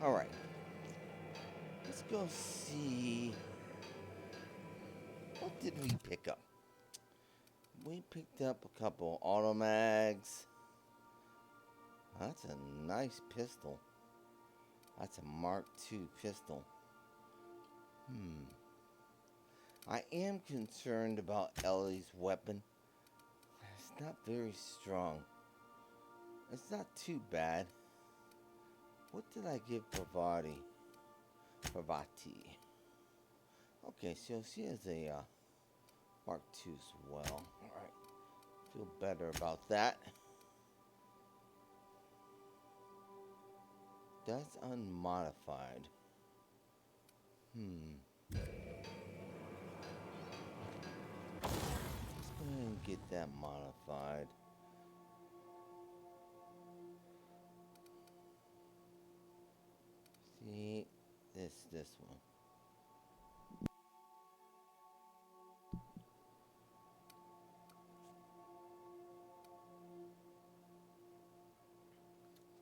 Alright. Let's go see. What did we pick up? We picked up a couple automags. That's a nice pistol. That's a Mark II pistol. I am concerned about Elie's weapon. It's not very strong. It's not too bad. What did I give Parvati? Okay, so she has a Mark II as well. Alright. Feel better about that. That's unmodified. Let's go ahead and get that modified. See, this one.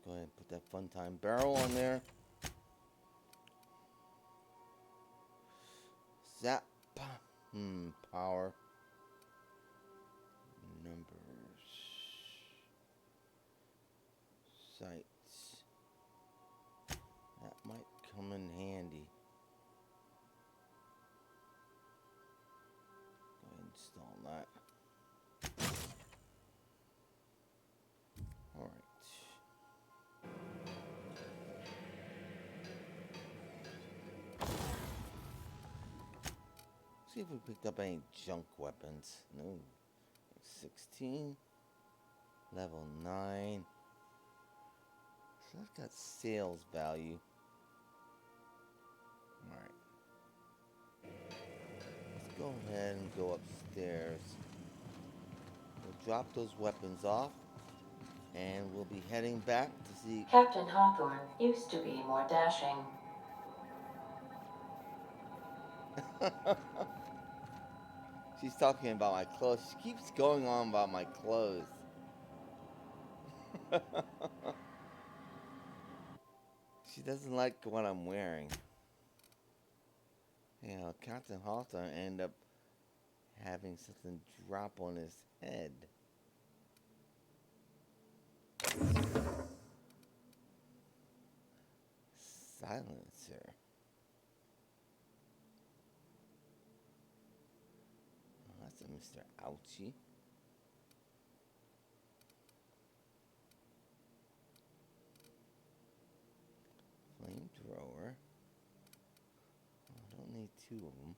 Go ahead and put that fun time barrel on there. Zap. Power. Numbers. Sights. That might come in handy. Go ahead and install that. Alright. See if we picked up any junk weapons. No. 16. Level 9. So that's got sales value. Alright. Let's go ahead and go upstairs. We'll drop those weapons off. And we'll be heading back to see... Captain Hawthorne used to be more dashing. She's talking about my clothes. She keeps going on about my clothes. She doesn't like what I'm wearing. You know, Captain Hawthorne ended up having something drop on his head. Silencer. Oh, that's a Mr. Ouchie. Flamethrower. Oh, I don't need two of them.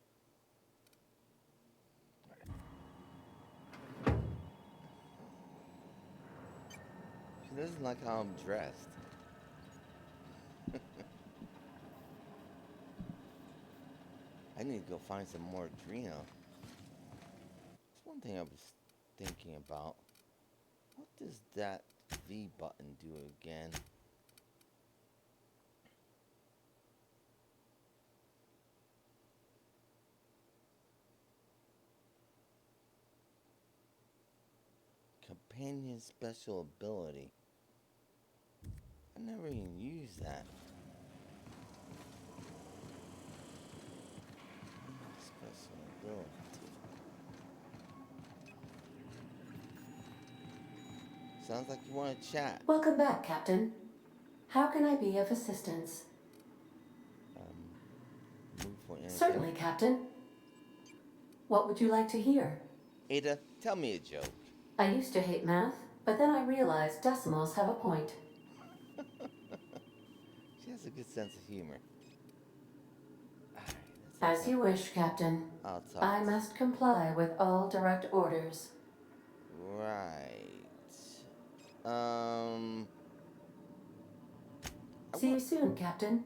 She doesn't like how I'm dressed. I need to go find some more Adreno. That's one thing I was thinking about. What does that V button do again? Companion special ability. I never even used that. Special ability. Sounds like you want to chat. Welcome back, Captain. How can I be of assistance? Move for anything. Certainly, Captain. What would you like to hear? Ada, tell me a joke. I used to hate math, but then I realized decimals have a point. She has a good sense of humor. As you wish, Captain. I'll talk. I must comply with all direct orders. Right. See you soon, Captain.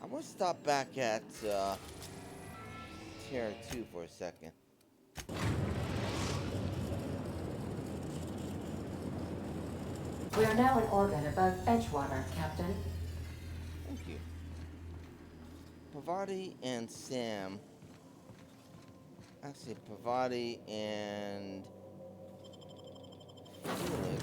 I want to stop back at Tier 2 for a second. We are now in orbit above Edgewater, Captain. Thank you. Parvati and Sam. Actually, Parvati and Felix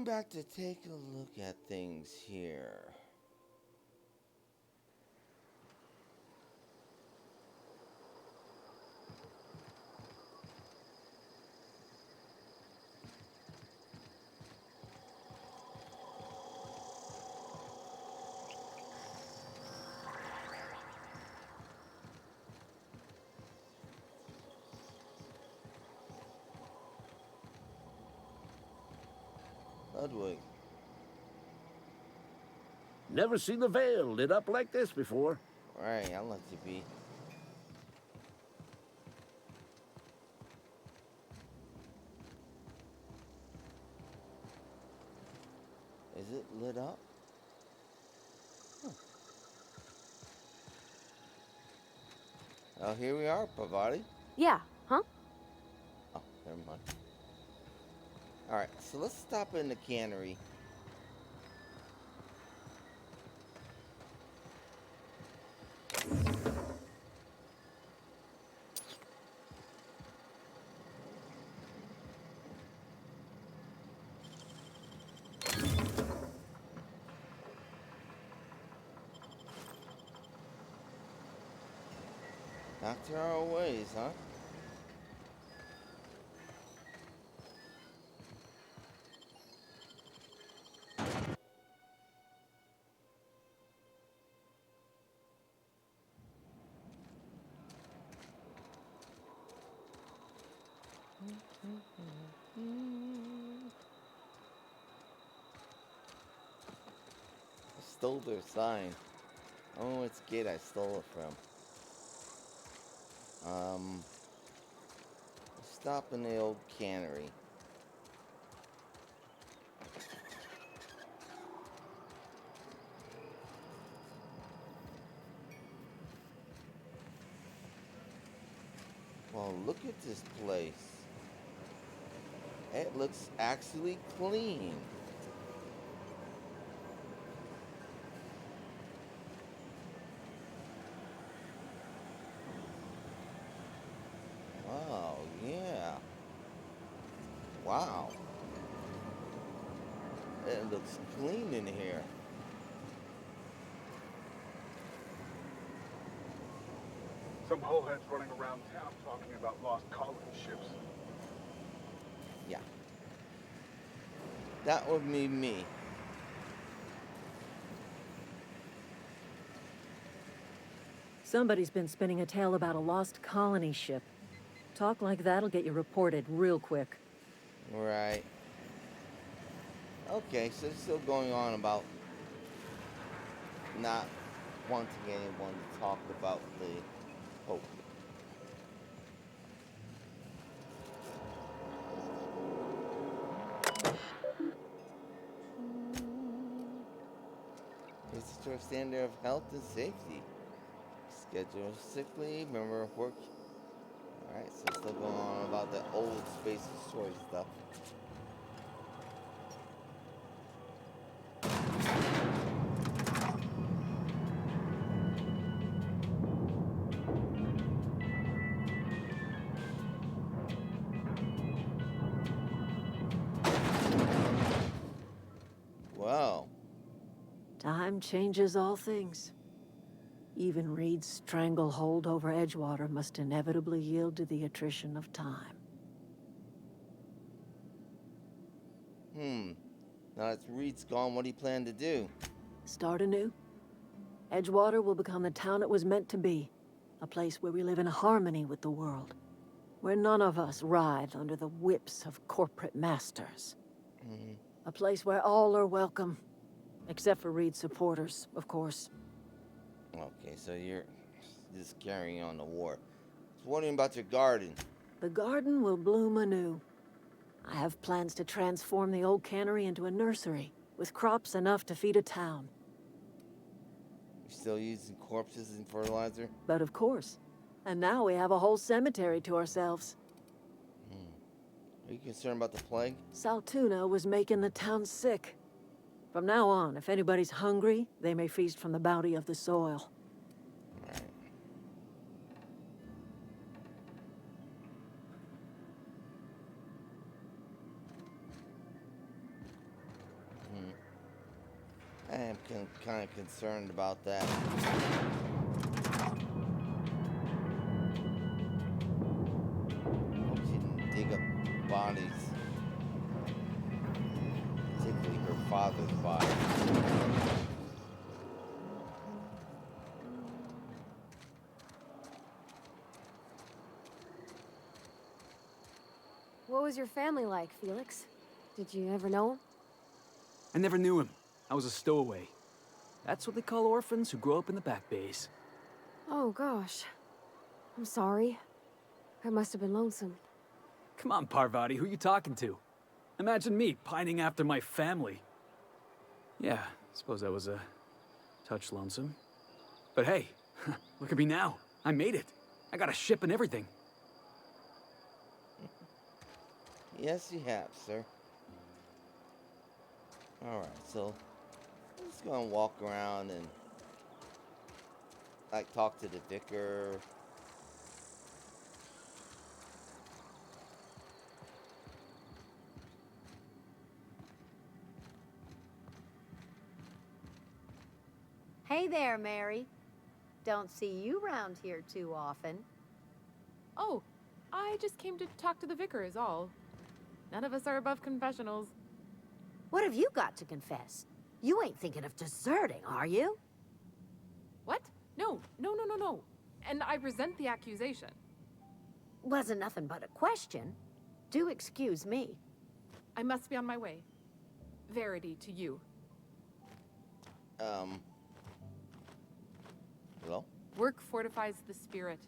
back to take a look at things here. Ludwig. Never seen the Vale lit up like this before. Right, I'll let you be. Is it lit up? Huh. Oh, here we are, Parvati. Yeah, huh? Oh, never mind. Alright, so let's stop in the cannery. Back to our ways, huh? I stole their sign. Oh, it's Gate I stole it from. Stop in the old cannery. Well, look at this place. It looks actually clean. Wow, yeah. Wow. It looks clean in here. Some holeheads running around town talking about lost colony ships. Yeah. That would be me. Somebody's been spinning a tale about a lost colony ship. Talk like that'll get you reported real quick. Right. Okay, so it's still going on about not wanting anyone to talk about the Pope. It's to a standard of health and safety. Schedule sick leave, member of work. Alright, so still going on about the old space story stuff. Wow. Time changes all things. Even Reed's stranglehold over Edgewater must inevitably yield to the attrition of time. Now that Reed's gone, what do you plan to do? Start anew? Edgewater will become the town it was meant to be. A place where we live in harmony with the world. Where none of us writhe under the whips of corporate masters. A place where all are welcome. Except for Reed's supporters, of course. Okay, so you're just carrying on the war. I was wondering about your garden. The garden will bloom anew. I have plans to transform the old cannery into a nursery, with crops enough to feed a town. You still using corpses and fertilizer? But of course. And now we have a whole cemetery to ourselves. Are you concerned about the plague? Saltuna was making the town sick. From now on, if anybody's hungry, they may feast from the bounty of the soil. Alright. am kind of concerned about that. Hope she didn't dig up bodies. Particularly her father's body. What was your family like, Felix? Did you ever know him? I never knew him. I was a stowaway. That's what they call orphans who grow up in the back bays. Oh, gosh. I'm sorry. I must have been lonesome. Come on, Parvati, who you talking to? Imagine me pining after my family. Yeah, I suppose I was a touch lonesome. But hey, look at me now. I made it. I got a ship and everything. Yes, you have, sir. Alright, so I'm just gonna walk around and like talk to the vicar. Hey there, Mary. Don't see you round here too often. Oh, I just came to talk to the vicar is all. None of us are above confessionals. What have you got to confess? You ain't thinking of deserting, are you? What? No. And I resent the accusation. Wasn't nothing but a question. Do excuse me. I must be on my way. Verity to you. Hello? Work fortifies the spirit.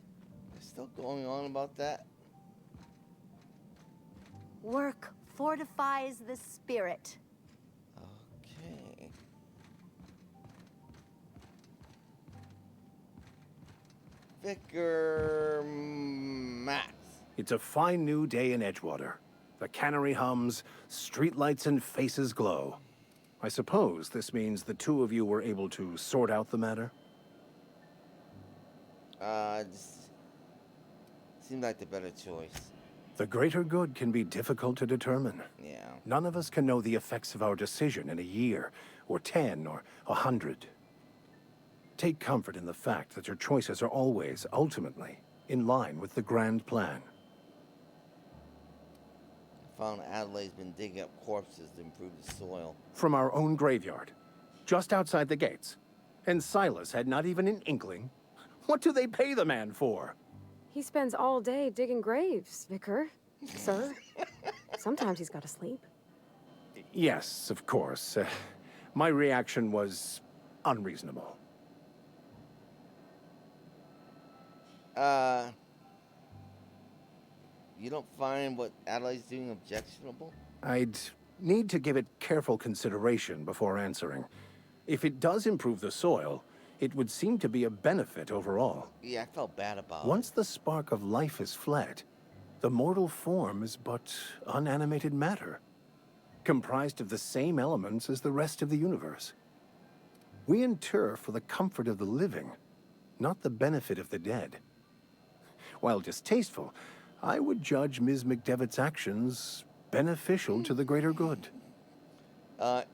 They're still going on about that? Work fortifies the spirit. Okay. Vicar Max. It's a fine new day in Edgewater. The cannery hums, streetlights and faces glow. I suppose this means the two of you were able to sort out the matter? Just seemed like the better choice. The greater good can be difficult to determine. Yeah. None of us can know the effects of our decision in a year, or 10, or 100. Take comfort in the fact that your choices are always, ultimately, in line with the grand plan. Found Adelaide's been digging up corpses to improve the soil. From our own graveyard, just outside the gates. And Silas had not even an inkling. What do they pay the man for? He spends all day digging graves, Vicar. Sir. Sometimes he's got to sleep. Yes, of course. My reaction was unreasonable. You don't find what Adelaide's doing objectionable? I'd need to give it careful consideration before answering. If it does improve the soil, it would seem to be a benefit overall. Yeah, I felt bad about Once the spark of life is fled, the mortal form is but unanimated matter, comprised of the same elements as the rest of the universe. We inter for the comfort of the living, not the benefit of the dead. While distasteful, I would judge Ms. McDevitt's actions beneficial to the greater good.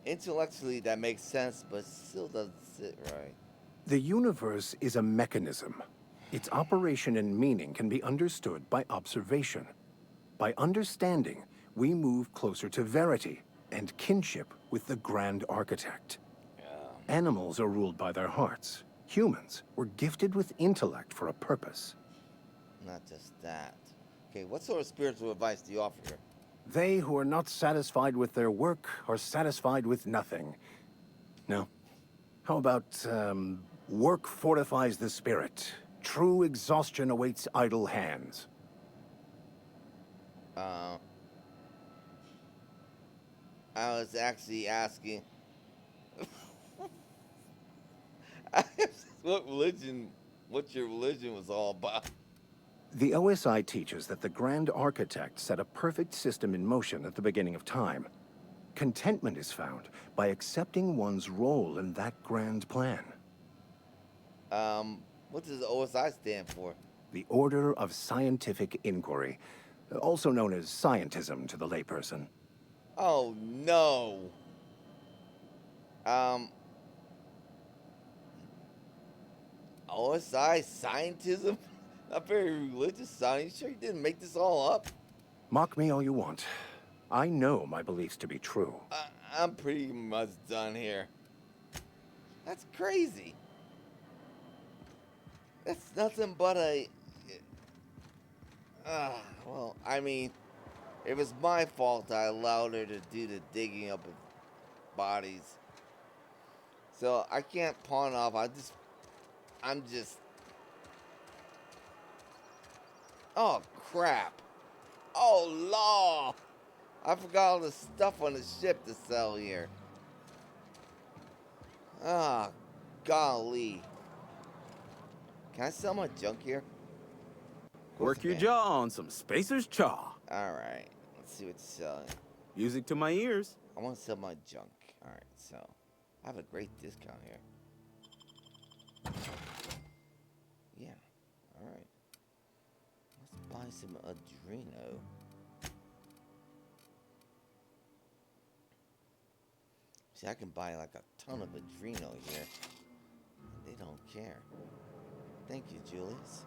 Intellectually that makes sense, but still doesn't sit right. The universe is a mechanism. Its operation and meaning can be understood by observation. By understanding, we move closer to verity and kinship with the grand architect. Animals are ruled by their hearts. Humans were gifted with intellect for a purpose. Not just that. Okay, what sort of spiritual advice do you offer her? They who are not satisfied with their work are satisfied with nothing. No. How about, work fortifies the spirit. True exhaustion awaits idle hands. I was actually asking what your religion was all about. The OSI teaches that the Grand Architect set a perfect system in motion at the beginning of time. Contentment is found by accepting one's role in that grand plan. What does OSI stand for? The Order of Scientific Inquiry, also known as scientism to the layperson. Oh, no. OSI scientism? Not very religious, son. You sure you didn't make this all up? Mock me all you want. I know my beliefs to be true. I'm pretty much done here. That's crazy. That's nothing but a... well, I mean, it was my fault I allowed her to do the digging up of bodies. So I can't pawn off. I'm just... Oh, crap. Oh, law. I forgot all the stuff on the ship to sell here. Ah, golly. Can I sell my junk here? Work your jaw on some Spacer's Chaw. Alright, let's see what's selling. Music to my ears. I want to sell my junk. Alright, so I have a great discount here. Yeah, alright. Let's buy some Adreno. See, I can buy like a ton of Adreno here. They don't care. Thank you, Julius.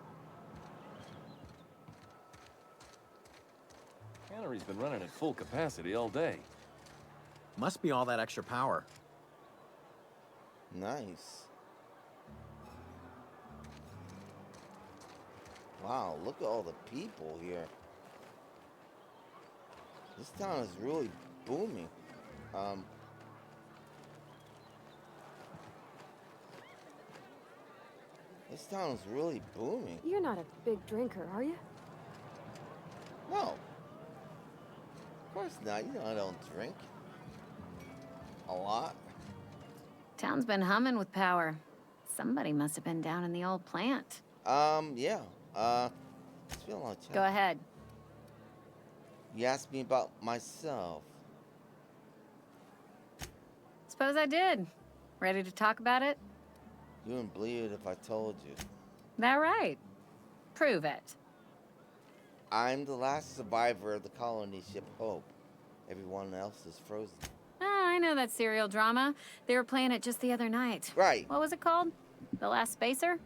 Cannery's been running at full capacity all day. Must be all that extra power. Nice. Wow, look at all the people here. This town is really booming. This town is really booming. You're not a big drinker, are you? No. Of course not. You know I don't drink. A lot. Town's been humming with power. Somebody must have been down in the old plant. Yeah. It's been a long time. Go ahead. You asked me about myself. Suppose I did. Ready to talk about it? You wouldn't believe it if I told you. That right? Prove it. I'm the last survivor of the colony ship Hope. Everyone else is frozen. Oh, I know that serial drama. They were playing it just the other night. Right. What was it called? The Last Spacer?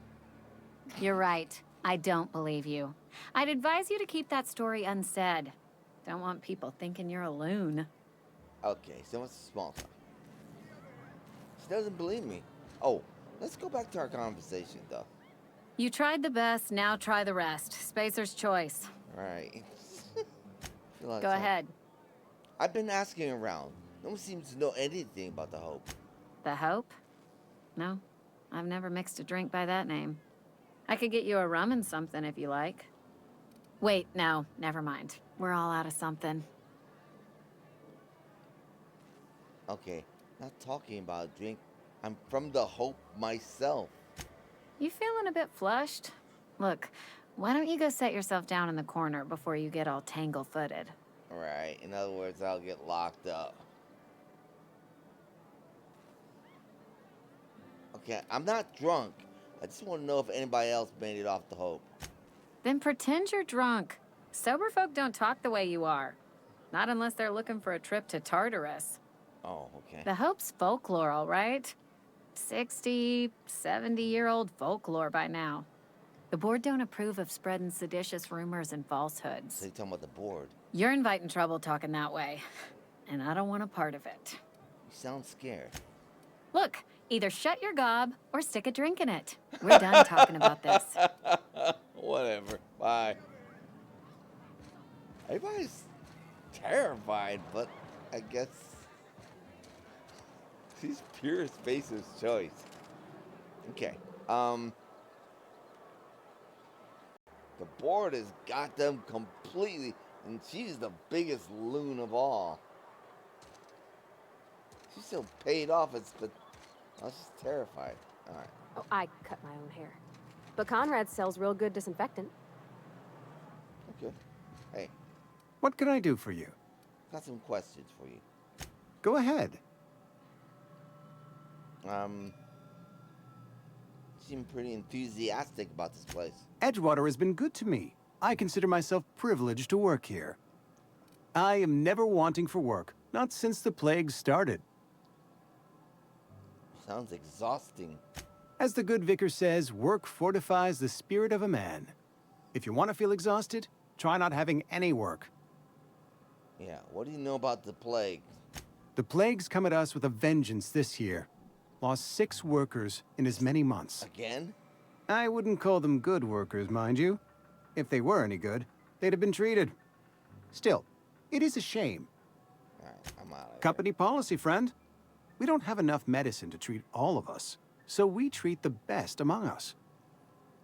You're right. I don't believe you. I'd advise you to keep that story unsaid. Don't want people thinking you're a loon. Okay, so it's a small talk. She doesn't believe me. Oh, let's go back to our conversation, though. You tried the best, now try the rest. Spacer's choice. Right. Go ahead. I've been asking around. No one seems to know anything about the Hope. The Hope? No, I've never mixed a drink by that name. I could get you a rum and something if you like. Wait, no, never mind. We're all out of something. Okay, not talking about a drink. I'm from the Hope myself. You feeling a bit flushed? Look, why don't you go set yourself down in the corner before you get all tangle-footed? Right, in other words, I'll get locked up. Okay, I'm not drunk. I just want to know if anybody else made it off the Hope. Then pretend you're drunk. Sober folk don't talk the way you are. Not unless they're looking for a trip to Tartarus. Oh, okay. The Hope's folklore, all right? 60, 70-year-old folklore by now. The board don't approve of spreading seditious rumors and falsehoods. So you're talking about the board? You're inviting trouble talking that way, and I don't want a part of it. You sound scared. Look, either shut your gob or stick a drink in it. We're done talking about this. Whatever. Bye. Everybody's terrified, but I guess she's pure Spacer's choice. Okay. The board has got them completely, and she's the biggest loon of all. She's so paid off, but I was just terrified. All right. Oh, I cut my own hair. But Conrad sells real good disinfectant. Okay. Hey. What can I do for you? Got some questions for you. Go ahead. Seem pretty enthusiastic about this place. Edgewater has been good to me. I consider myself privileged to work here. I am never wanting for work, not since the plague started. Sounds exhausting. As the good vicar says, work fortifies the spirit of a man. If you want to feel exhausted, try not having any work. Yeah, what do you know about the plague? The plague's come at us with a vengeance this year. Lost 6 workers in as many months. Again? I wouldn't call them good workers, mind you. If they were any good, they'd have been treated. Still, it is a shame. Alright, I'm out of Company policy, friend. We don't have enough medicine to treat all of us, so we treat the best among us.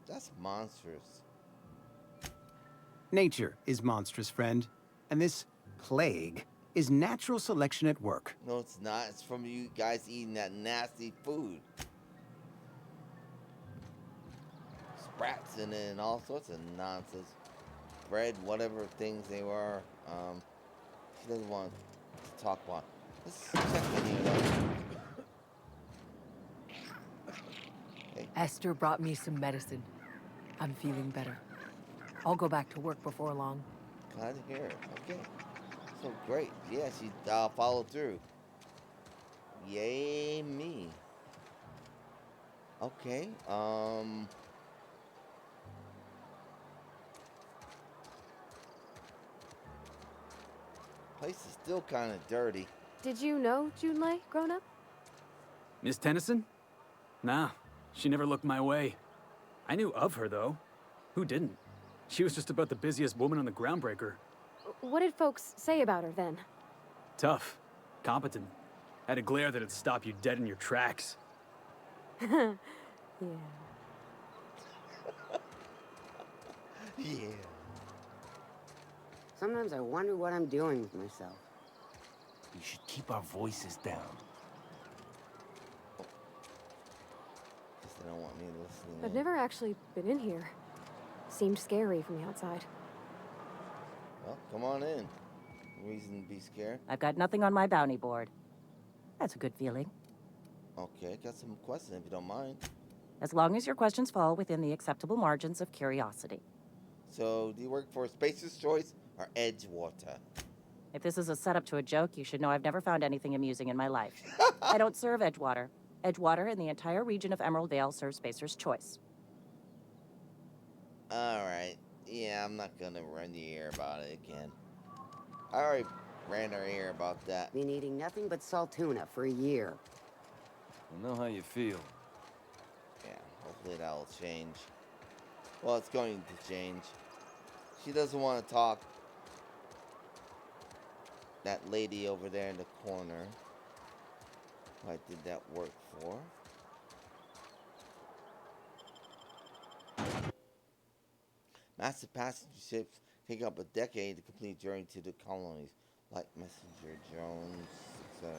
That's monstrous. Nature is monstrous, friend, and this plague is natural selection at work. No, it's not. It's from you guys eating that nasty food. Sprats in it and all sorts of nonsense. Bread, whatever things they were. She doesn't want to talk about. Let's check in here. Hey. Esther brought me some medicine. I'm feeling better. I'll go back to work before long. Glad to hear it. Okay. So great. Yeah, she followed through. Yay me. Okay. Place is still kind of dirty. Did you know Junlei grown up? Miss Tennyson? Nah, she never looked my way. I knew of her, though. Who didn't? She was just about the busiest woman on the Groundbreaker. What did folks say about her then? Tough. Competent. Had a glare that'd stop you dead in your tracks. Yeah. Yeah. Sometimes I wonder what I'm doing with myself. You should keep our voices down. Guess they don't want me listening. I've never actually been in here. Seemed scary from the outside. Well, come on in. Reason to be scared. I've got nothing on my bounty board. That's a good feeling. Okay, got some questions if you don't mind. As long as your questions fall within the acceptable margins of curiosity. So, do you work for Spacer's Choice or Edgewater? If this is a setup to a joke, you should know I've never found anything amusing in my life. I don't serve Edgewater. Edgewater and the entire region of Emerald Vale serve Spacer's Choice. Alright. Yeah, I'm not gonna run your ear about it again. I already ran her ear about that. Been eating nothing but salt tuna for a year. I know how you feel. Yeah, hopefully that'll change. Well, it's going to change. She doesn't want to talk. That lady over there in the corner. Who I did that work for. Massive passenger ships take up a decade to complete journey to the colonies, like messenger drones, etc.,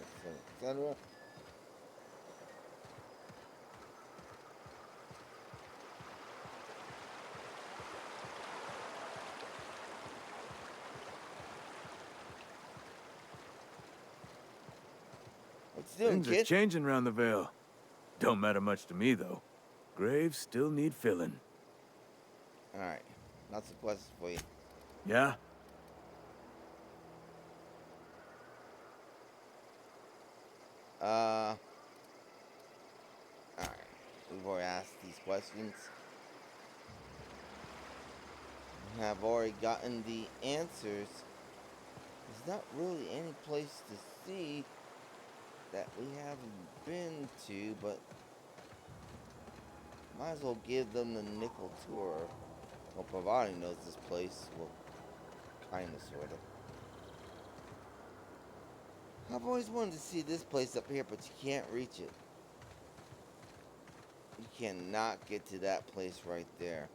etc., etc. What's doing, Things are kid? changing around the Vale. Don't matter much to me, though. Graves still need filling. Alright, lots of questions for you. Yeah? Alright. We've already asked these questions. We have already gotten the answers. There's not really any place to see that we haven't been to, but might as well give them the nickel tour. Well, Parvati knows this place. Well, kinda, sorta. I've always wanted to see this place up here, but you can't reach it. You cannot get to that place right there.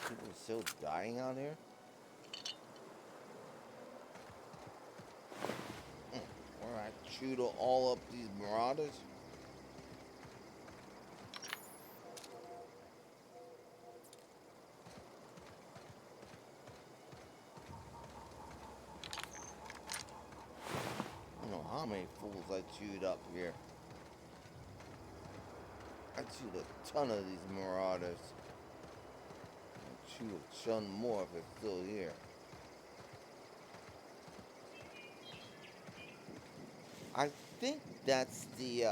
People are still dying out here? Where I shoot all up these marauders? I don't know how how many fools I chewed up here. I chewed a ton of these marauders. I'll chew a ton more if it's still here. I think that's the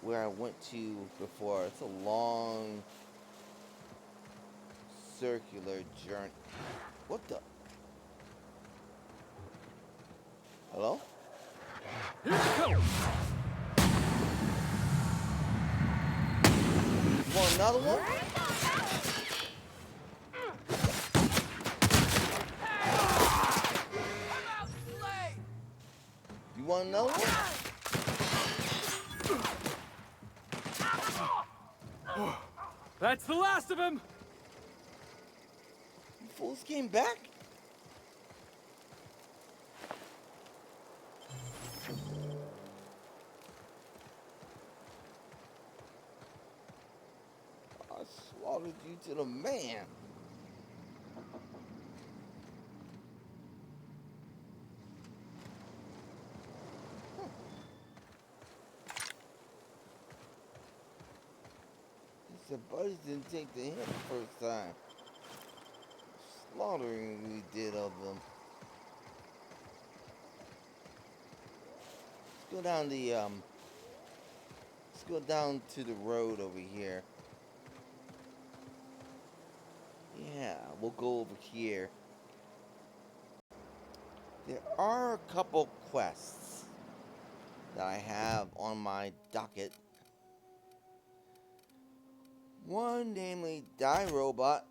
where I went to before. It's a long circular journey. What the? Hello? Here we go! You want another one? You want another one? That's the last of him! You fools came back? I slaughtered you to the man. The buddies didn't take the hit the first time. Slaughtering we did of them. Let's go down the let's go down to the road over here. Yeah, we'll go over here. There are a couple quests that I have on my docket. One, namely, Die Robot.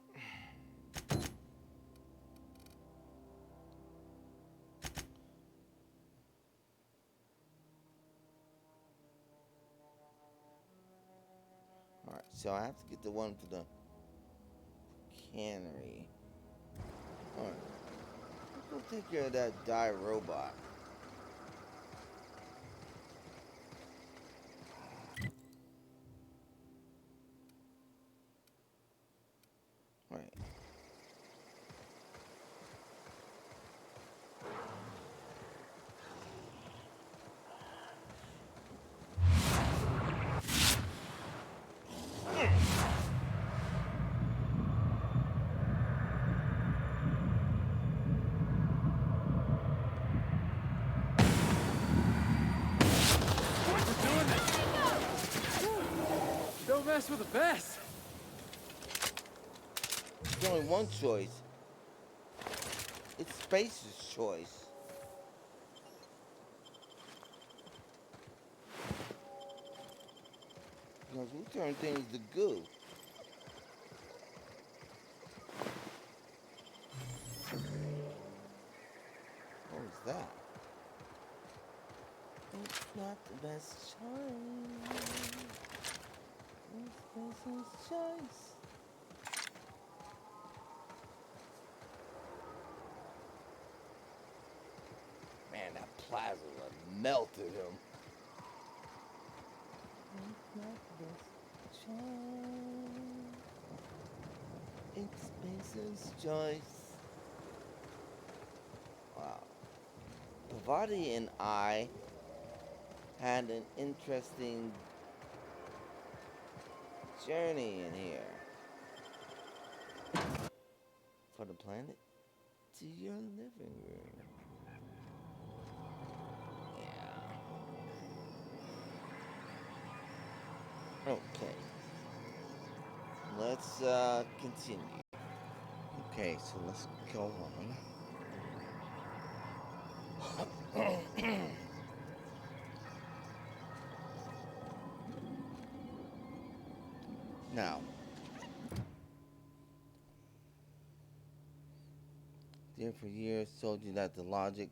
Alright, so I have to get the one for the cannery. Alright. Let's go take care of that Die Robot. Right. Don't mess with the best! There's only one choice. It's Space's choice. Because we turn things to goo. What was that? It's not the best choice. It's Space's choice. Man, that plasma melted him. It's not the best choice. It's Space's choice. Wow. Parvati and I had an interesting journey in here. For the planet to your living room. Yeah. Okay. Let's continue. Okay, so let's go on. Now, there for years told you that the logic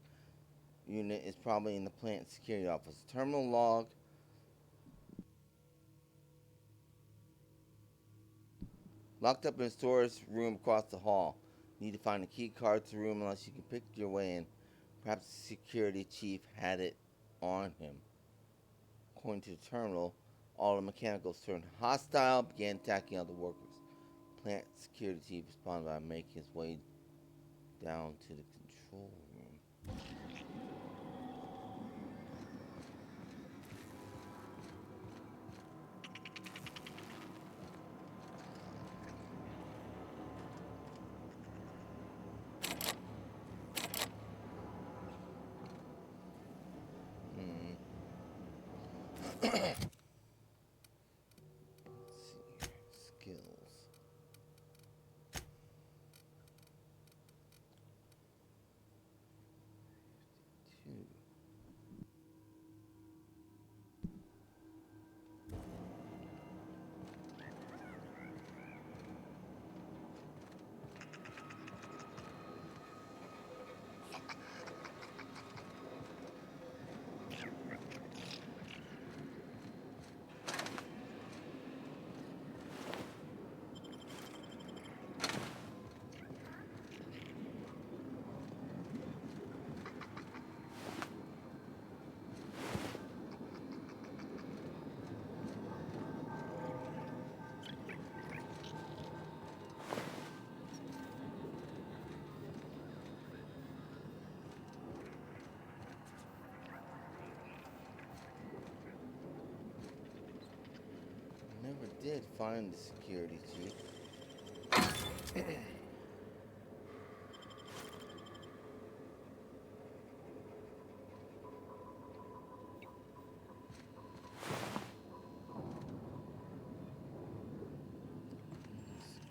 unit is probably in the plant security office. Terminal log. Locked up in a storage room across the hall. Need to find a key card to the room unless you can pick your way in. Perhaps the security chief had it on him. According to the terminal, all the mechanicals turned hostile, began attacking other workers. Plant security chief responded by making his way down to the control room. Skills. Two. Never did find the security chief.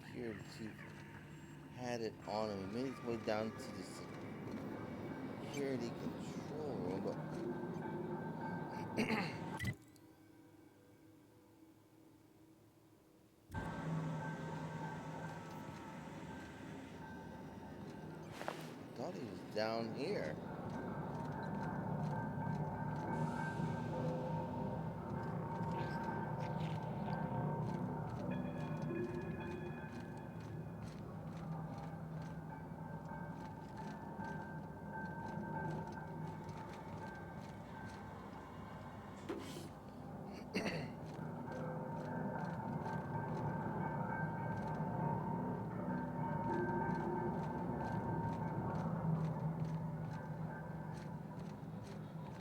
Security chief had it on him. He made his way down to the security control room, but thought he was down here.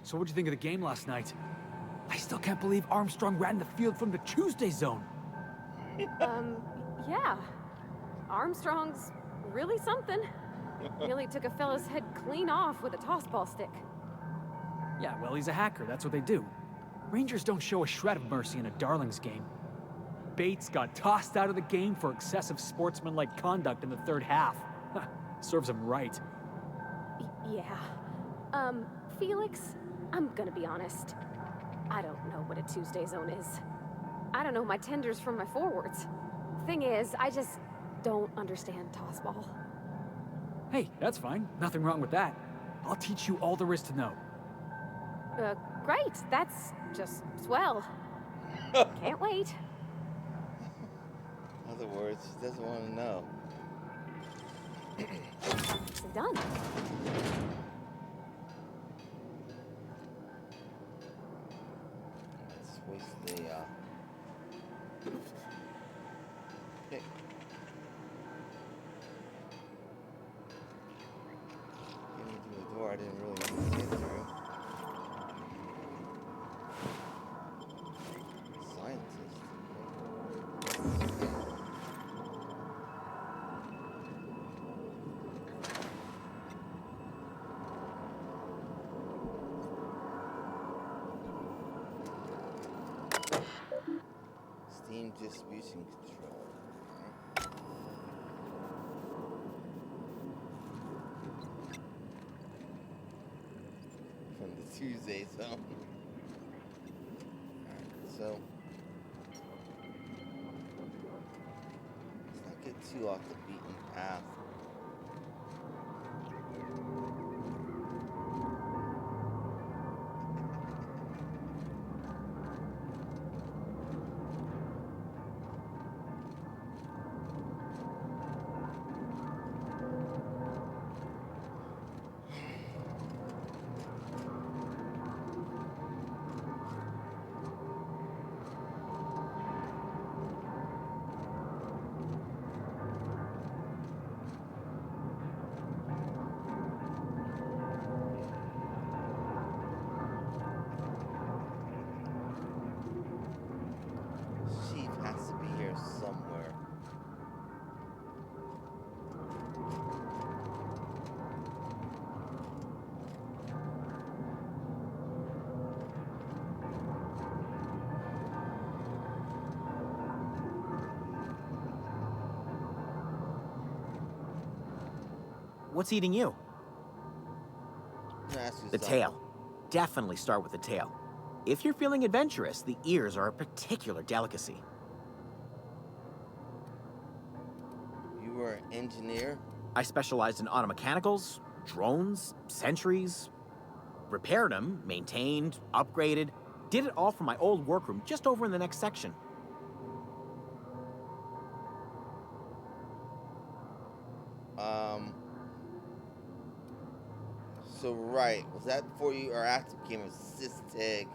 So what'd you think of the game last night? I still can't believe Armstrong ran the field from the Tuesday zone. Yeah. Armstrong's really something. Nearly took a fella's head clean off with a tossball stick. Yeah, well, he's a hacker. That's what they do. Rangers don't show a shred of mercy in a Darlings game. Bates got tossed out of the game for excessive sportsmanlike conduct in the third half. Serves him right. Yeah. Felix, I'm gonna be honest. I don't know what a Tuesday zone is. I don't know my tenders from my forwards. Thing is, I just don't understand tossball. Hey, that's fine. Nothing wrong with that. I'll teach you all there is to know. Great. That's just swell. Can't wait. In other words, she doesn't want to know. It's done. Let's waste the, pick. Getting through the door, I didn't really need to get through. Scientist. Steam distribution control. From the Tuesday zone. Alright, so let's not get too off the beaten path. What's eating you? Can I ask you The something? tail. Definitely start with the tail. If you're feeling adventurous, the ears are a particular delicacy. You were an engineer? I specialized in automechanicals, drones, sentries. Repaired them, maintained, upgraded. Did it all from my old workroom just over in the next section. So right, was that before you or after you became a Systeg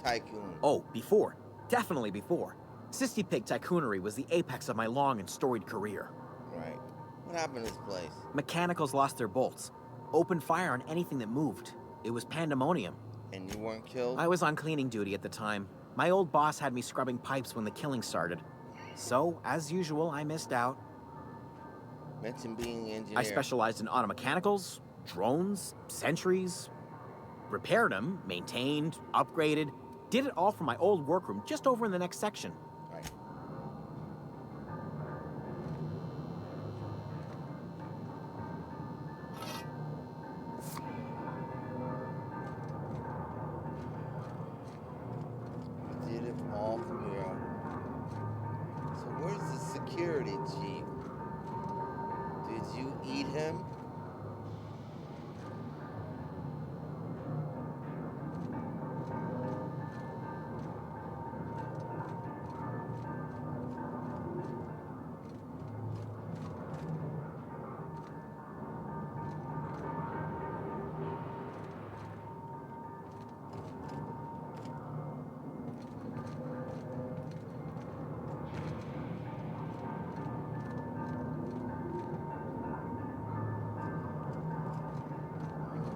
tycoon? Oh, before. Definitely before. Cystipig tycoonery was the apex of my long and storied career. Right. What happened to this place? Mechanicals lost their bolts. Opened fire on anything that moved. It was pandemonium. And you weren't killed? I was on cleaning duty at the time. My old boss had me scrubbing pipes when the killing started. So, as usual, I missed out. Mention being an engineer. I specialized in automechanicals, drones, sentries. Repaired them, maintained, upgraded. Did it all from my old workroom just over in the next section. Right. You did it all from your own. So where's the security chief? Did you eat him?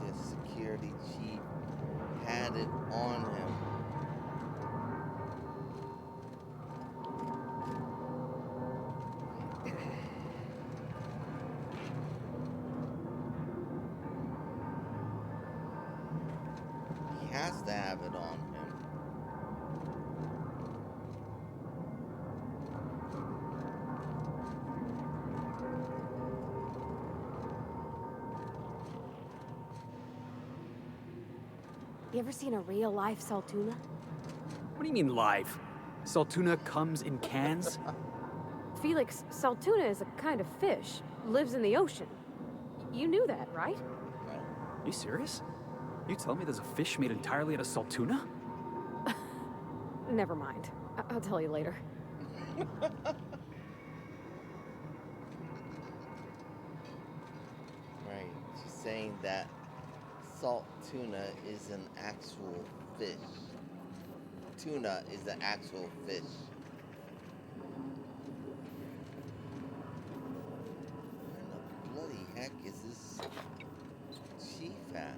The security chief had it on him. He has to have it on him. You ever seen a real-life Saltuna? What do you mean live? Saltuna comes in cans? Felix, Saltuna is a kind of fish. Lives in the ocean. You knew that, right? Are you serious? You tell me there's a fish made entirely out of Saltuna? Never mind. I'll tell you later. Right. She's saying that salt tuna is an actual fish. Tuna is the actual fish. Where in the bloody heck is this chief at?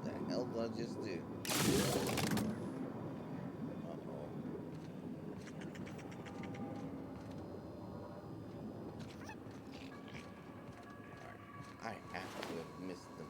What the hell did I just do? Uh-oh. Alright, I have to have missed them.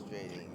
frustrating.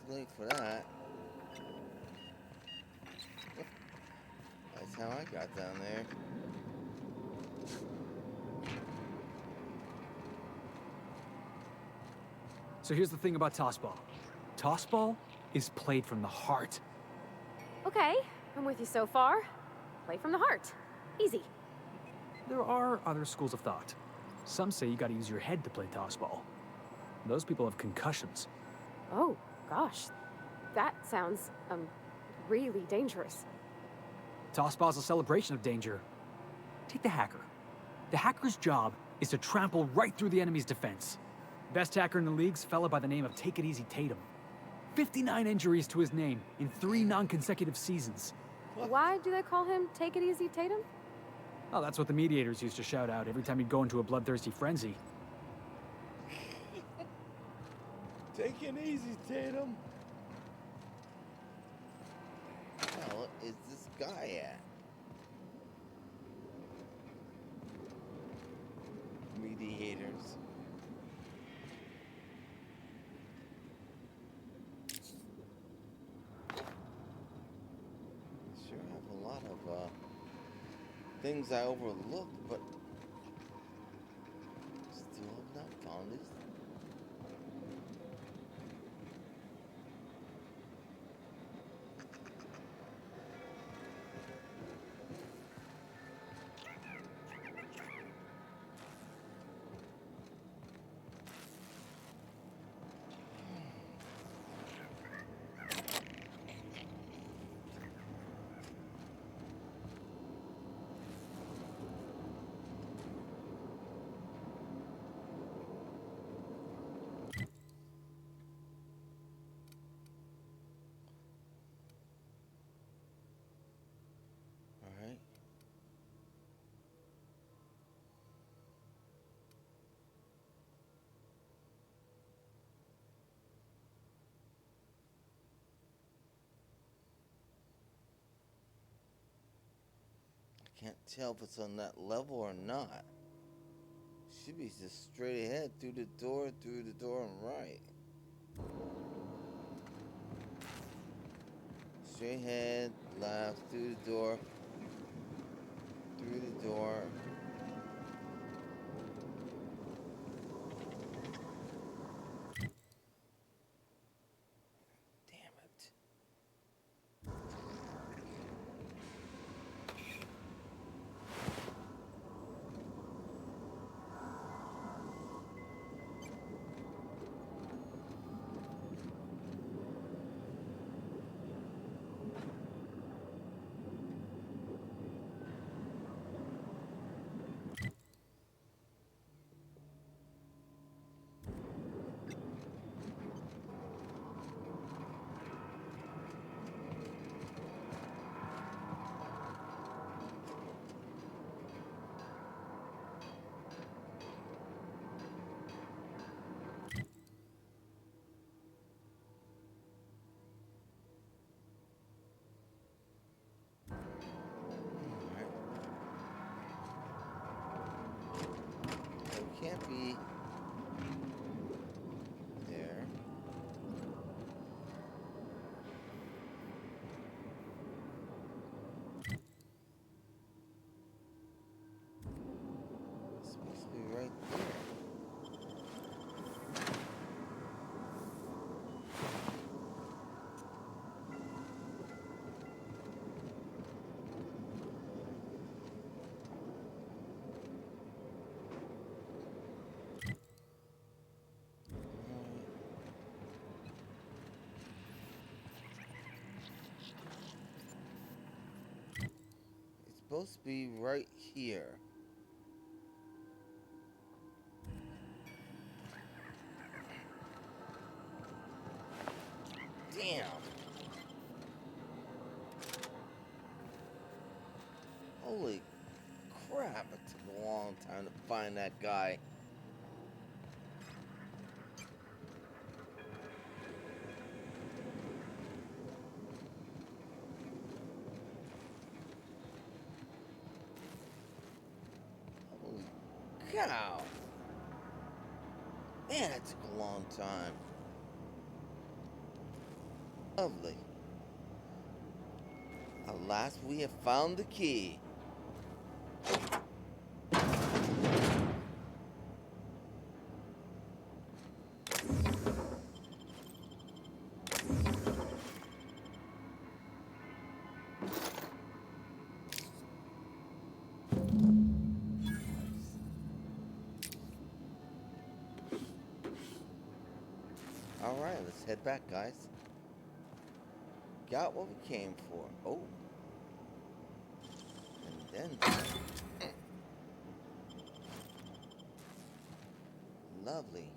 Late for that. That's how I got down there. So here's the thing about tossball. Tossball is played from the heart. Okay, I'm with you so far. Play from the heart. Easy. There are other schools of thought. Some say you gotta use your head to play tossball. Those people have concussions. Oh, gosh. That sounds, really dangerous. Tossball's a celebration of danger. Take the hacker. The hacker's job is to trample right through the enemy's defense. Best hacker in the league's fella by the name of Take It Easy Tatum. 59 injuries to his name in 3 non-consecutive seasons. Why do they call him Take It Easy Tatum? Oh, that's what the mediators used to shout out every time he'd go into a bloodthirsty frenzy. Take it easy, Tatum. Where the hell is this guy at? Mediators. Sure have a lot of things I overlooked, but still have not found this. Can't tell if it's on that level or not. Should be just straight ahead through the door and right. Straight ahead, left, through the door. Through the door. Can't be there. It's supposed to be right there. supposed to be right here. Damn. Holy crap, it took a long time to find that guy. Holy cow. Man, it took a long time. Lovely. At last we have found the key. Alright, let's head back, guys. Got what we came for. Oh. And then... Lovely.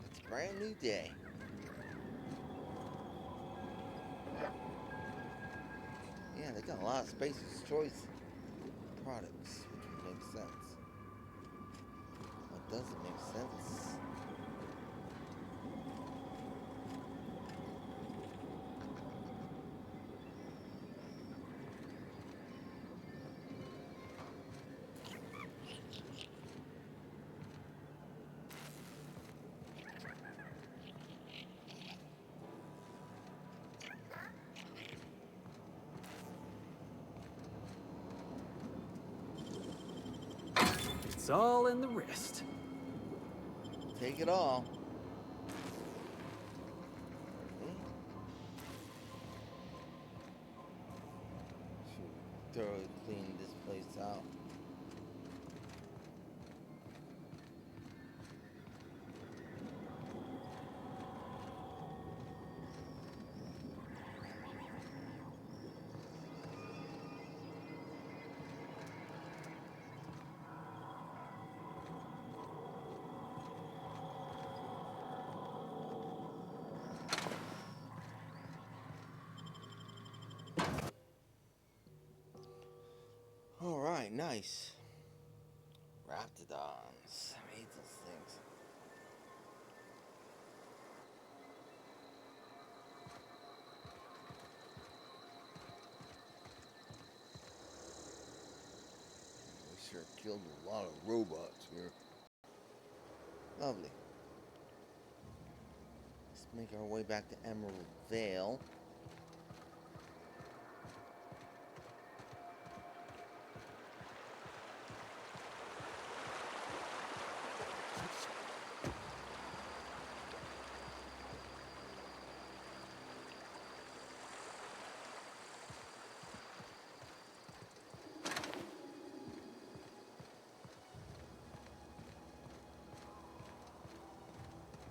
It's a brand new day. Yeah, they got a lot of Spacer's Choice products, which would make sense. What doesn't make sense? It's all in the wrist. Take it all. Should thoroughly clean this place out. Alright, nice. Raptidons. I hate those things. We sure killed a lot of robots here. Lovely. Let's make our way back to Emerald Vale.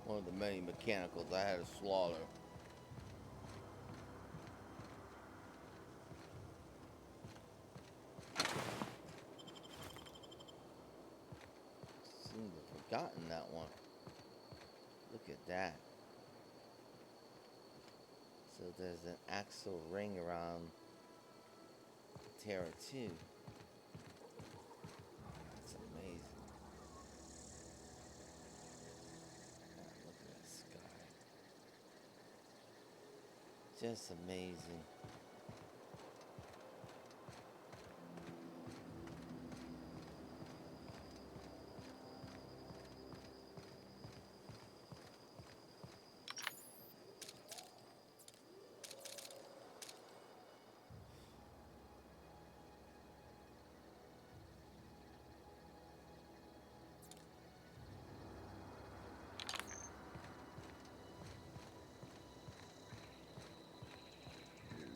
One of the many mechanicals I had to slaughter. Seems to have forgotten that one. Look at that. So there's an axle ring around Terra 2. That's amazing. Look at that sky. Just amazing.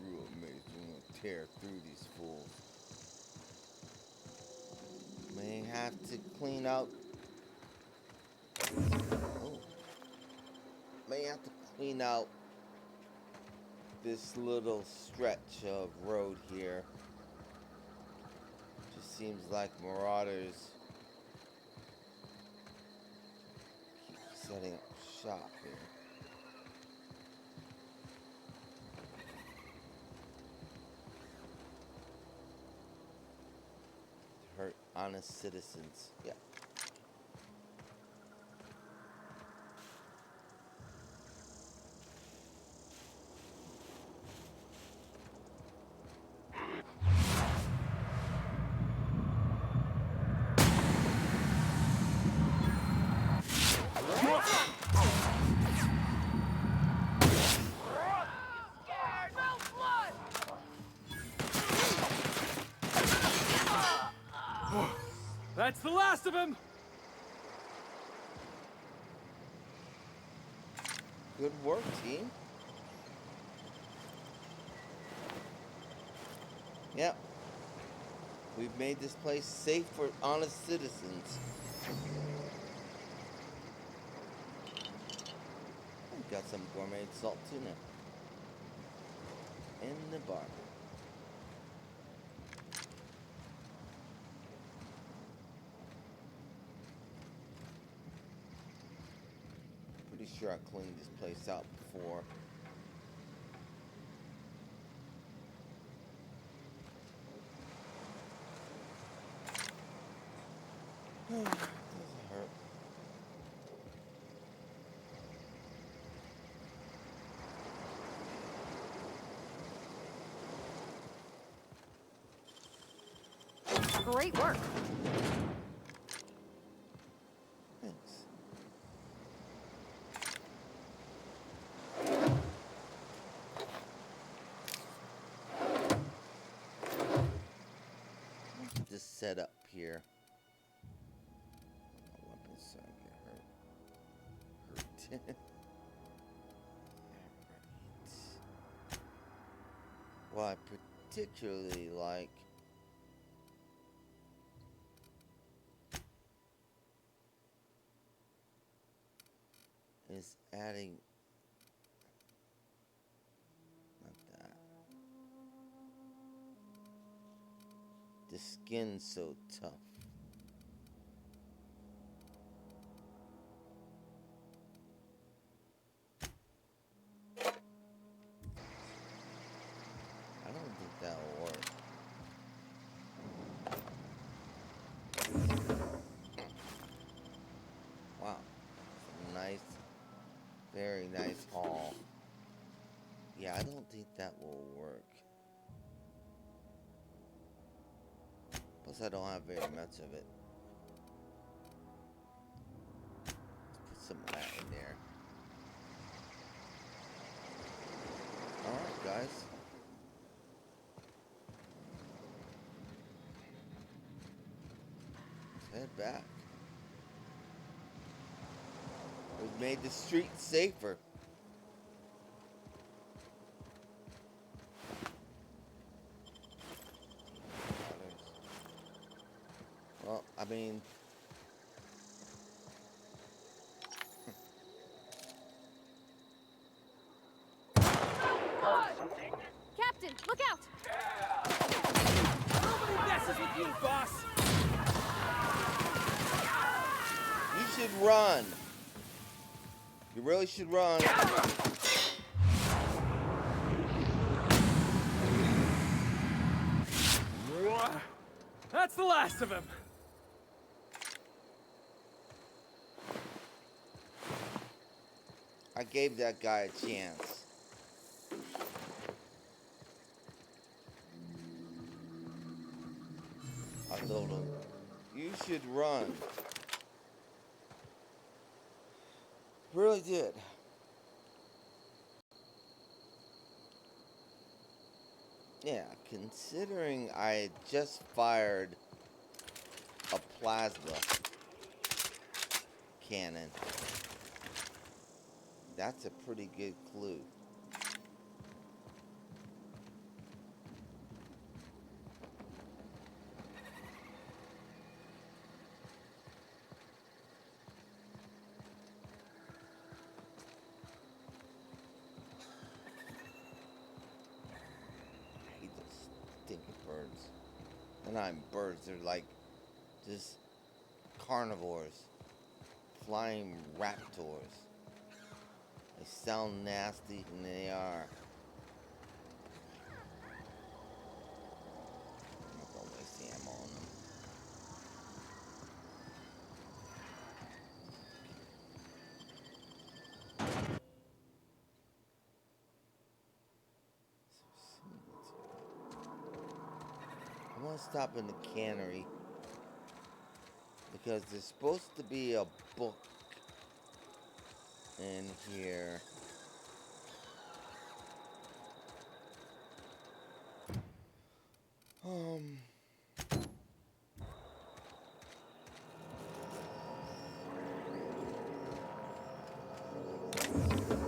Real amazing. I'm gonna tear through these fools. May have to clean out. Oh. May have to clean out this little stretch of road here. seems like marauders keep setting up shop here. Hurt honest citizens. Yeah. That's the last of him! Good work, team. Yep. We've made this place safe for honest citizens. We've got some gourmet salt tuna in the bar. Pretty sure I cleaned this place out before. Doesn't hurt. Great work. Thanks. Just set up here. My weapons so I get hurt. What I particularly like is adding, not that, the skin's so tough. I don't think that'll work. Wow, nice, very nice haul. Yeah, I don't think that will work. Plus, I don't have very much of it. Let's put some of that in there. Alright, guys. Let's head back. We've made the streets safer. Well, I mean, Captain, look out! Nobody messes with you, boss! you should run. You really should run. That's the last of him! I gave that guy a chance. I told him, you should run. Really did. Yeah, considering I had just fired a plasma cannon, that's a pretty good clue. I hate those stinking birds. And not birds, they're like just carnivores. Flying raptors. They sound nasty and they are. I'm not gonna waste the ammo on them. I want to stop in the cannery because there's supposed to be a book in here.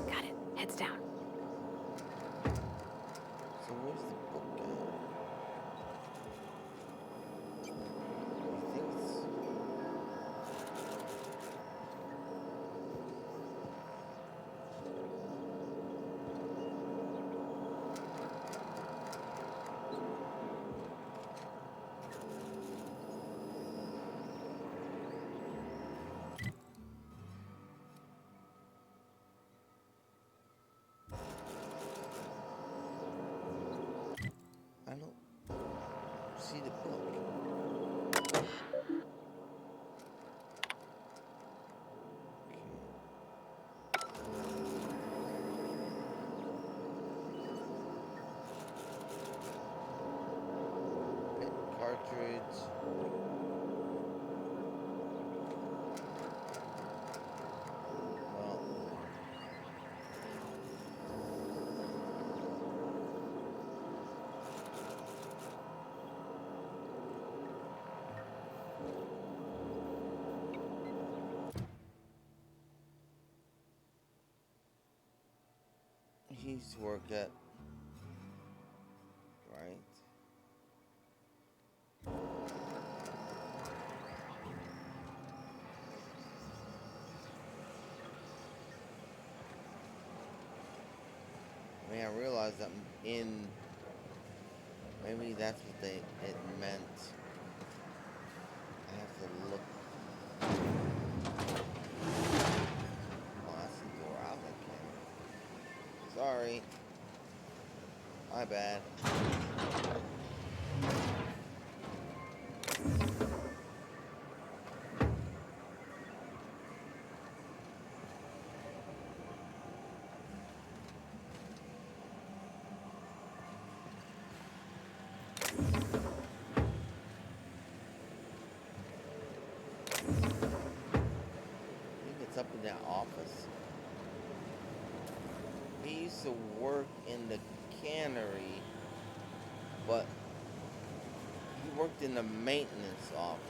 Got it. Heads down. So where's the book at? I think it's... I don't see the book. Pit cartridge. Well. He used to work at, right? I mean, I realized I'm in, maybe that's what it meant. I have to look. Oh, that's the door out that can. Sorry. My bad. Up in that office. He used to work in the cannery, but he worked in the maintenance office.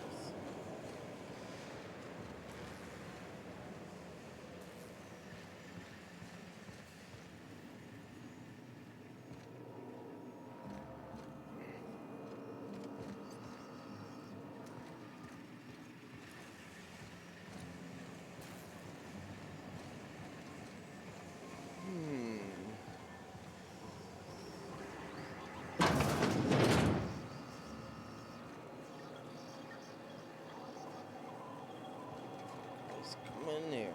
Come in there.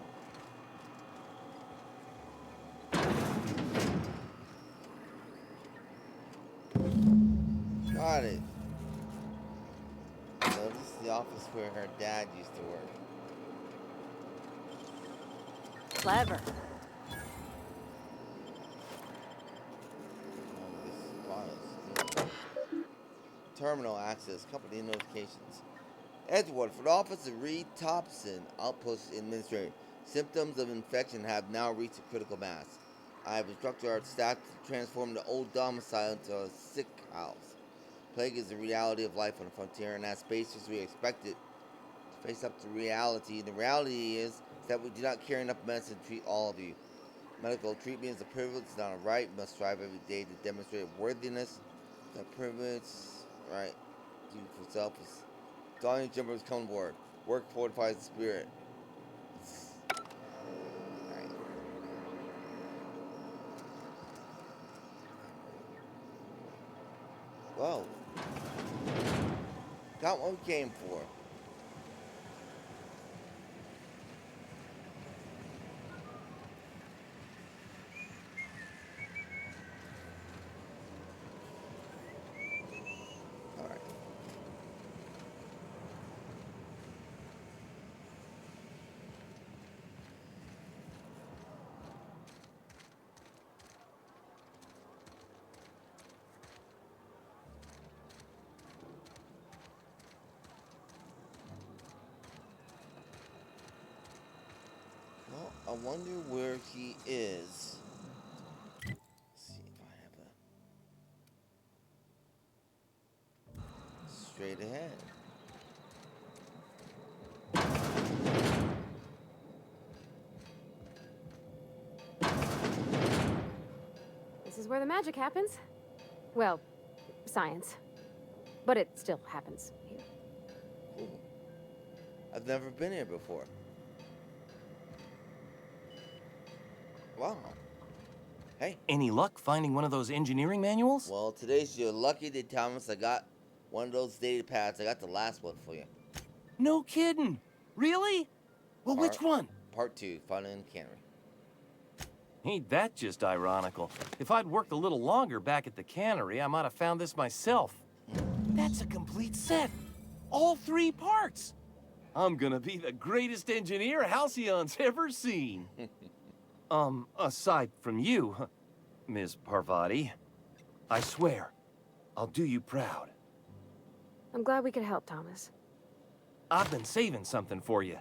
Got it. So this is the office where her dad used to work. Clever. Terminal access, company notifications. Edgewater, for the office of Reed Thompson, outpost administrator. Symptoms of infection have now reached a critical mass. I have instructed our staff to transform the old domicile into a sick house. Plague is the reality of life on the frontier, and as spacers we expect it to face up to reality. The reality is that we do not carry enough medicine to treat all of you. Medical treatment is a privilege, not a right. We must strive every day to demonstrate worthiness. That privilege, right? Do for self is Donnie Jumpers come aboard. Work fortifies the spirit. Right. Whoa. Got what we came for. Well, I wonder where he is. Let's see if I have a straight ahead. This is where the magic happens. Well, science. But it still happens here. Cool. I've never been here before. Wow. Hey. Any luck finding one of those engineering manuals? Well, today's your lucky day, Thomas. I got one of those data pads. I got the last one for you. No kidding. Really? Well, which one? Part 2, Finding the Cannery. Ain't that just ironical? If I'd worked a little longer back at the cannery, I might have found this myself. That's a complete set. All 3 parts. I'm gonna be the greatest engineer Halcyon's ever seen. Aside from you, Ms. Parvati, I swear, I'll do you proud. I'm glad we could help, Thomas. I've been saving something for you.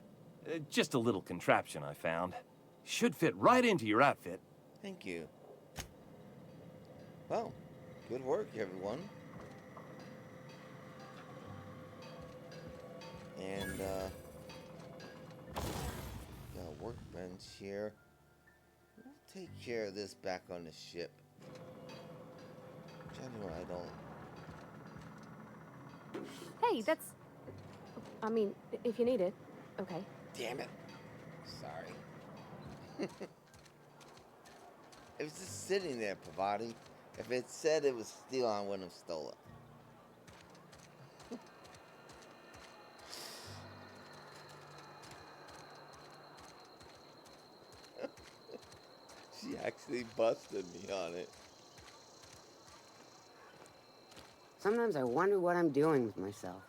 Just a little contraption I found. Should fit right into your outfit. Thank you. Well, good work, everyone. And, got a workbench here. We'll take care of this back on the ship. Generally, I don't. Hey, that's... I mean, if you need it. Okay. Damn it. Sorry. It was just sitting there, Parvati. If it said it was steel, I wouldn't have stolen it. She actually busted me on it. Sometimes I wonder what I'm doing with myself.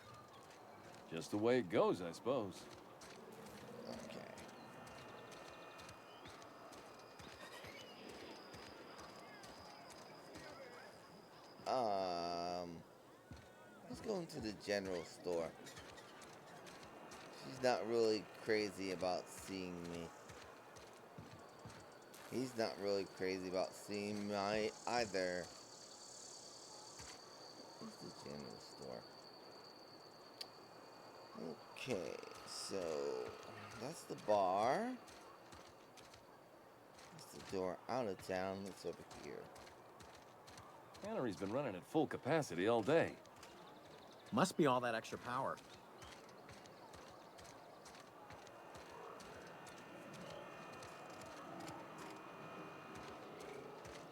Just the way it goes, I suppose. Let's go into the general store. She's not really crazy about seeing me. He's not really crazy about seeing me either. Where's the general store? Okay, so that's the bar. That's the door out of town. That's over here. Cannery's been running at full capacity all day. Must be all that extra power.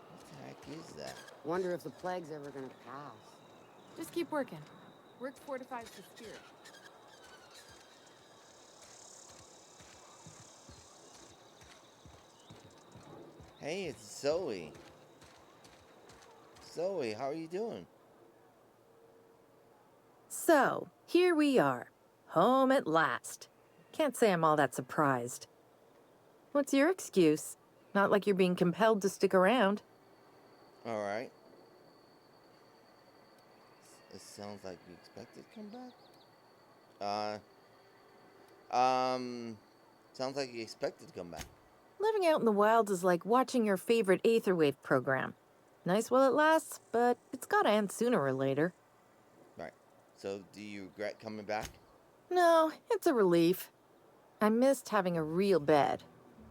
What the heck is that? Wonder if the plague's ever gonna pass. Just keep working. Work fortifies the spirit. Hey, it's Zoe. Zoe, how are you doing? So, here we are. Home at last. Can't say I'm all that surprised. What's your excuse? Not like you're being compelled to stick around. Alright. It sounds like you expected to come back? Sounds like you expected to come back. Living out in the wilds is like watching your favorite Aetherwave program. Nice while it lasts, but it's gotta end sooner or later. Right. So, do you regret coming back? No, it's a relief. I missed having a real bed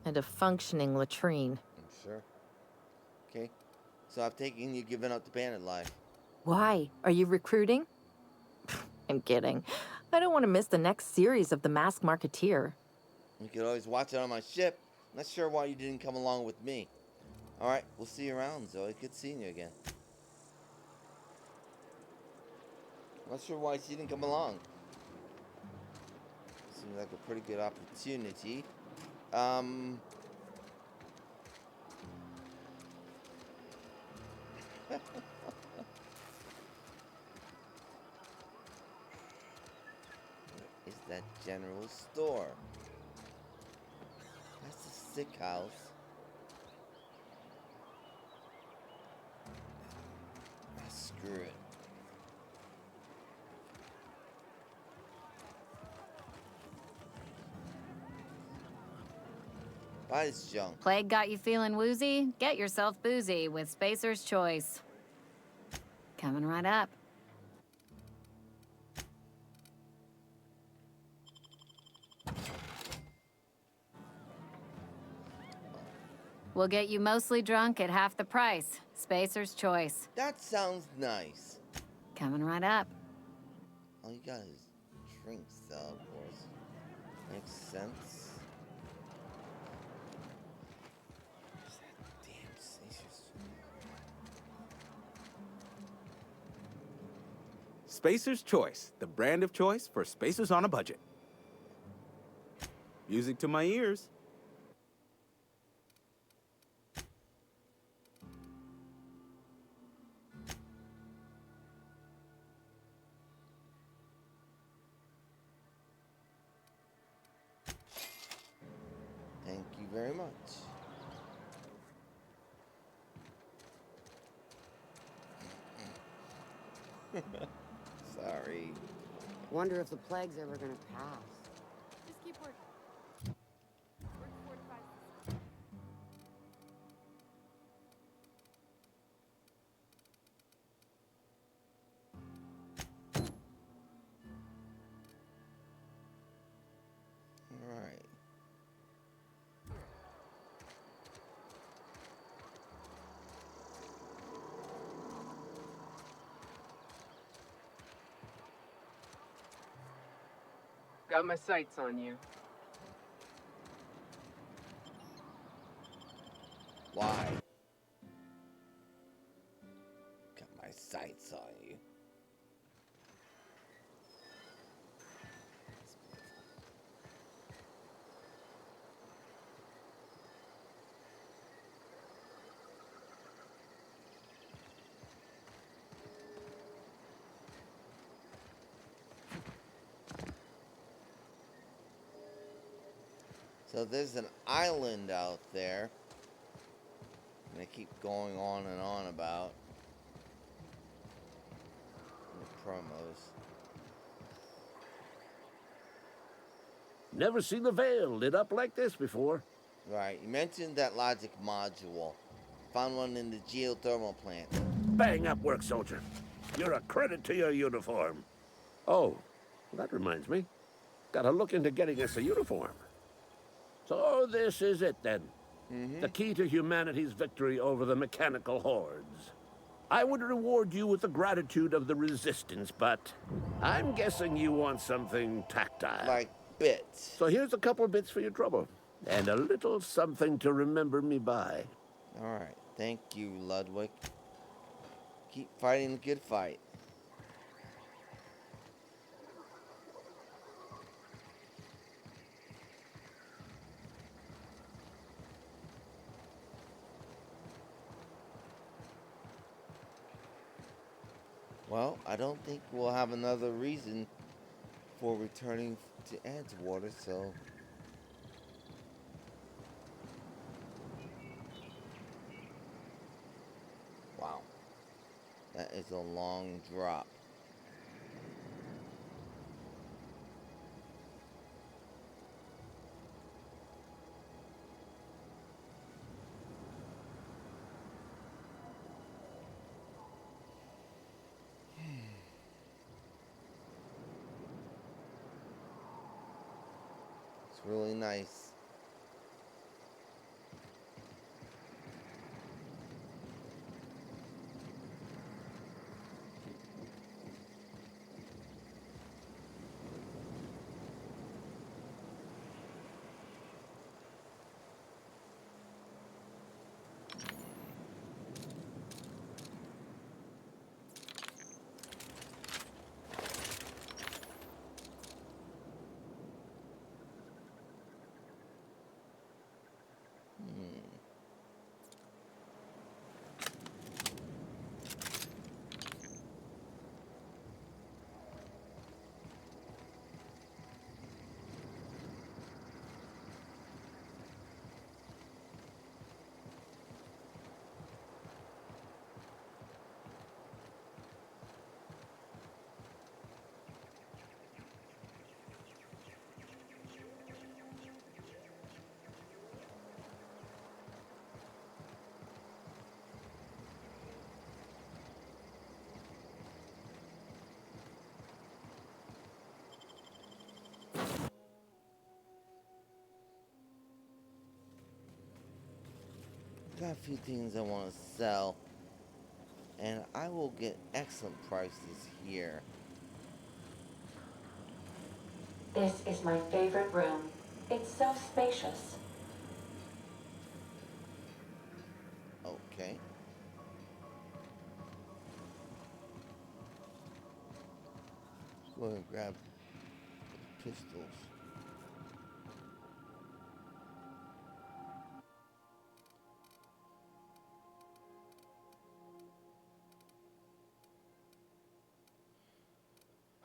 and a functioning latrine. I'm sure. Okay. So I've taken you giving up the bandit life. Why? Are you recruiting? I'm kidding. I don't want to miss the next series of The Masked Marketeer. You could always watch it on my ship. Not sure why you didn't come along with me. Alright, we'll see you around, Zoe. Good seeing you again. Not sure why she didn't come along. Seems like a pretty good opportunity. Is that general store? That's a sick house. Screw it. Buy this junk. Plague got you feeling woozy? Get yourself boozy with Spacer's Choice. Coming right up. We'll get you mostly drunk at half the price. Spacer's Choice. That sounds nice. Coming right up. All you got is drinks, though, of course. Makes sense. Damn Spacer's. Spacer's Choice, the brand of choice for spacers on a budget. Music to my ears. Thank you very much. Sorry. Wonder if the plague's ever gonna pass. Just keep working. Work 4 to 5. All right. Got my sights on you. Why? Got my sights on you. So there's an island out there. And they keep going on and on about in the promos. Never seen the Veil lit up like this before. Right, you mentioned that logic module. Found one in the geothermal plant. Bang up work, soldier. You're a credit to your uniform. Oh, that reminds me. Gotta look into getting us a uniform. So this is it then. The key to humanity's victory over the mechanical hordes. I would reward you with the gratitude of the Resistance, but I'm guessing you want something tactile. Like bits. So here's a couple of bits for your trouble. And a little something to remember me by. Alright, thank you, Ludwig. Keep fighting the good fight. Well, I don't think we'll have another reason for returning to Edgewater, so... Wow. That is a long drop. It's really nice. got a few things I want to sell, and I will get excellent prices here. This is my favorite room. It's so spacious. Okay. Let's go ahead and grab the pistols.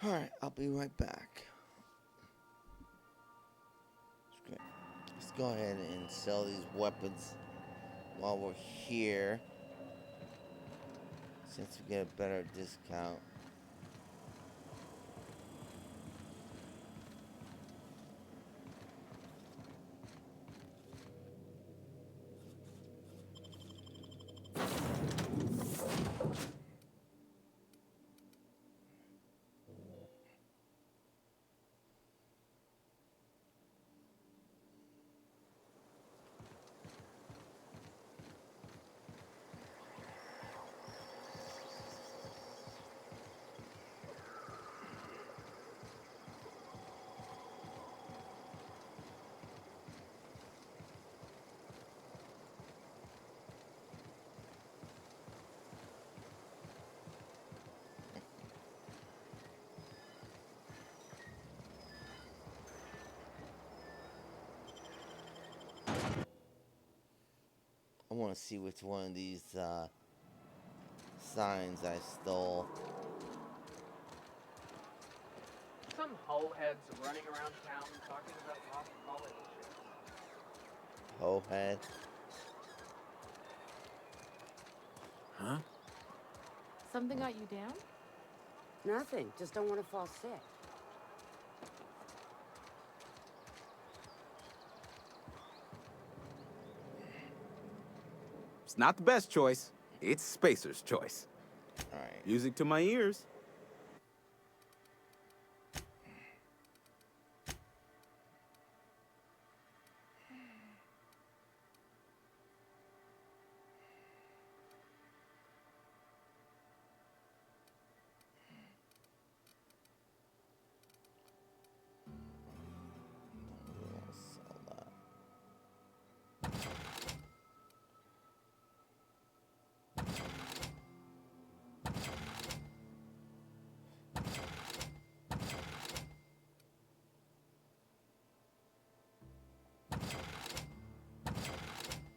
Alright, I'll be right back. Let's go ahead and sell these weapons while we're here, since we get a better discount. I want to see which one of these signs I stole. Some hoeheads running around town talking about lost college shit. Hohead. Huh? Something got you down? Nothing. Just don't want to fall sick. It's not the best choice. It's Spacer's choice. All right. Music to my ears.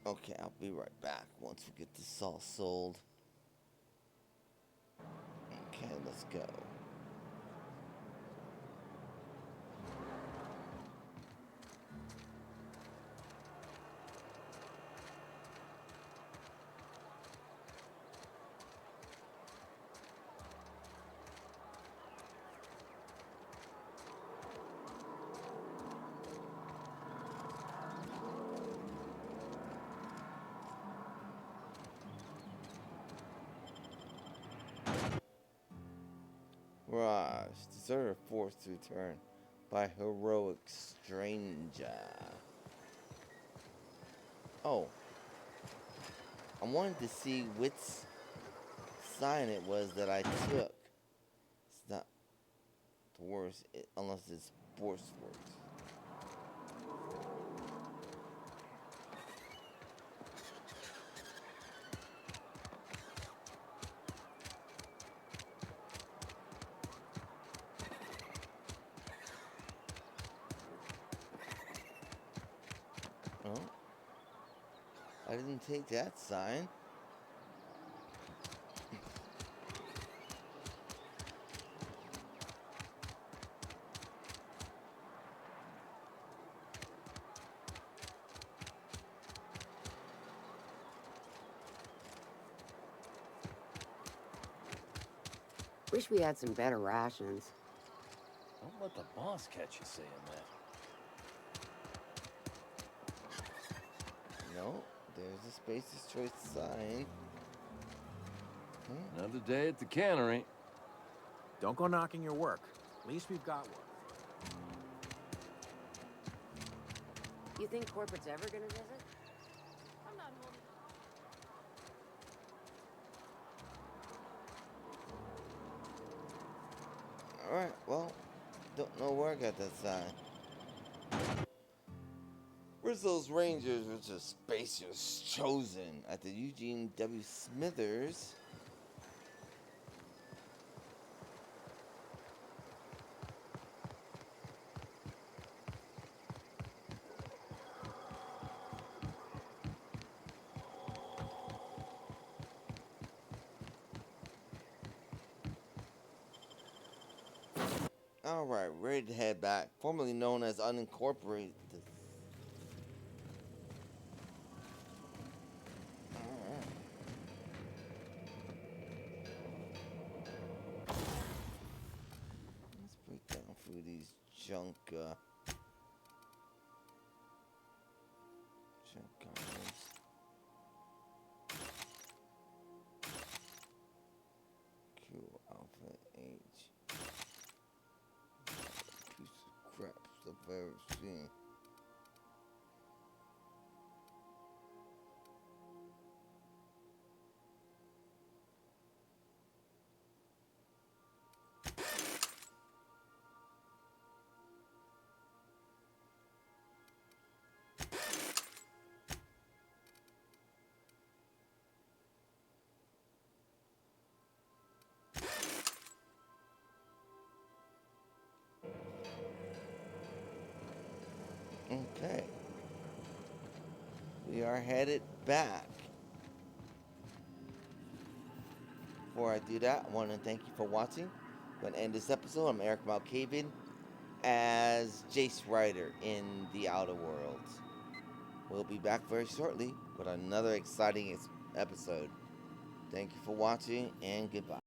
Okay, I'll be right back once we get this all sold. Okay, let's go. Raj, deserter forced to return by heroic stranger. Oh. I wanted to see which sign it was that I took. It's not the worst, unless it's worse. Oh, I didn't take that sign. Wish we had some better rations. Don't let the boss catch you saying that. No, there's a Spacer's Choice sign. Another day at the cannery. Don't go knocking your work. At least we've got work. You think corporate's ever gonna visit? I'm not holding. Alright, well, don't know where I got that sign. Where's those Rangers versus Spacers chosen at the Eugene W. Smithers? Alright, ready to head back. Formerly known as unincorporated. Alright. Let's break down through these junk items. Q Alpha H. Piece of crap stuff I've ever seen. Okay. We are headed back. Before I do that, I want to thank you for watching. I'm going to end this episode. I'm Erik Malkavian as Jace Ryder in The Outer Worlds. We'll be back very shortly with another exciting episode. Thank you for watching, and goodbye.